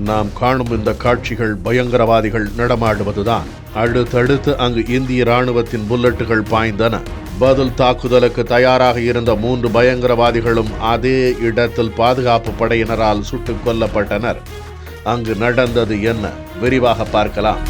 நாம் காணும் இந்த காட்சிகள் பயங்கரவாதிகள் நடமாடுவதுதான். அடுத்தடுத்து அங்கு இந்திய ராணுவத்தின் புல்லட்டுகள் பாய்ந்தன. பதில் தாக்குதலுக்கு தயாராக இருந்த 3 பயங்கரவாதிகளும் அதே இடத்தில் பாதுகாப்பு படையினரால் சுட்டுக் கொல்லப்பட்டனர். அங்கு நடந்தது என்ன? விரிவாக பார்க்கலாம்.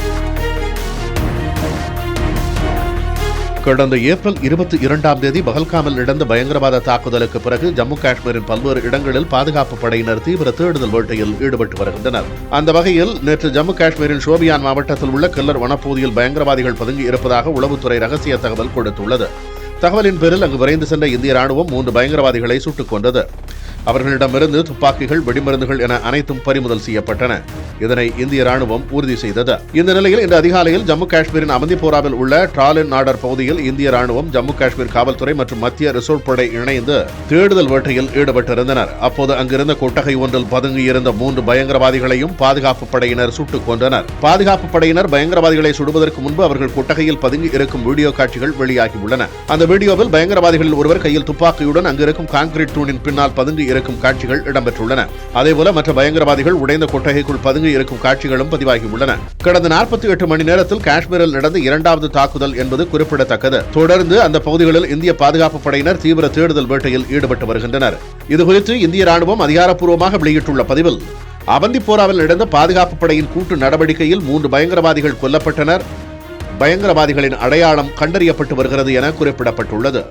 கடந்த ஏப்ரல் 22ஆம் தேதி பஹல்காமில் நடந்த பயங்கரவாத தாக்குதலுக்கு பிறகு ஜம்மு காஷ்மீரின் பல்வேறு இடங்களில் பாதுகாப்பு படையினர் தீவிர தேடுதல் வேட்டையில் ஈடுபட்டு வருகின்றனர். அந்த வகையில் நேற்று ஜம்மு காஷ்மீரின் ஷோபியான் மாவட்டத்தில் உள்ள கில்லர் வனப்பகுதியில் பயங்கரவாதிகள் பதுங்கி இருப்பதாக உளவுத்துறை ரகசிய தகவல் கொடுத்துள்ளது. தகவலின் பேரில் அங்கு விரைந்து சென்ற இந்திய ராணுவம் 3 பயங்கரவாதிகளை சுட்டுக் கொண்டது. அவர்களிடமிருந்து துப்பாக்கிகள், வெடிமருந்துகள் என அனைத்தும் பறிமுதல் செய்யப்பட்டன. இதனை இந்திய ராணுவம் உறுதி செய்தது. இந்த நிலையில் இன்று அதிகாலையில் ஜம்மு காஷ்மீரின் அவந்திபோராவில் உள்ள ட்ராலின் நாடர் பகுதியில் இந்திய ராணுவம், ஜம்மு காஷ்மீர் காவல்துறை மற்றும் மத்திய ரிசர்வ் படை இணைந்து தேடுதல் வேட்டையில் ஈடுபட்டிருந்தனர். அப்போது அங்கிருந்த கொட்டகை ஒன்றில் பதுங்கியிருந்த 3 பயங்கரவாதிகளையும் பாதுகாப்பு படையினர் சுட்டுக் கொன்றனர். பாதுகாப்பு படையினர் பயங்கரவாதிகளை சுடுவதற்கு முன்பு அவர்கள் கொட்டகையில் பதுங்கி இருக்கும் வீடியோ காட்சிகள் வெளியாகியுள்ளன. அந்த வீடியோவில் பயங்கரவாதிகளில் ஒருவர் கையில் துப்பாக்கியுடன் அங்கிருக்கும் கான்கிரீட் தூணின் பின்னால் பதுங்கி இருக்கும் காட்சிகள் இடம்பெற்றுள்ளன. அதேபோல மற்ற பயங்கரவாதிகள் உடைந்த கொட்டகைக்குள் பதுங்கி இருக்கும் காட்சிகளும் பதிவாகியுள்ளன. கடந்த 48 மணி நேரத்தில் காஷ்மீரில் நடந்த 2வது தாக்குதல் என்பது குறிப்பிடத்தக்கது. தொடர்ந்து அந்த பகுதிகளில் இந்திய பாதுகாப்பு படையினர் தீவிர தேடுதல் வேட்டையில் ஈடுபட்டு வருகின்றனர். இதுகுறித்து இந்திய ராணுவம் அதிகாரப்பூர்வமாக வெளியிட்டுள்ள பதிவில், அவந்திபோராவில் நடந்த பாதுகாப்பு படையின் கூட்டு நடவடிக்கையில் 3 பயங்கரவாதிகள் கொல்லப்பட்டனர். பயங்கரவாதிகளின் அடையாளம் கண்டறியப்பட்டு வருகிறது என குறிப்பிடப்பட்டுள்ளது.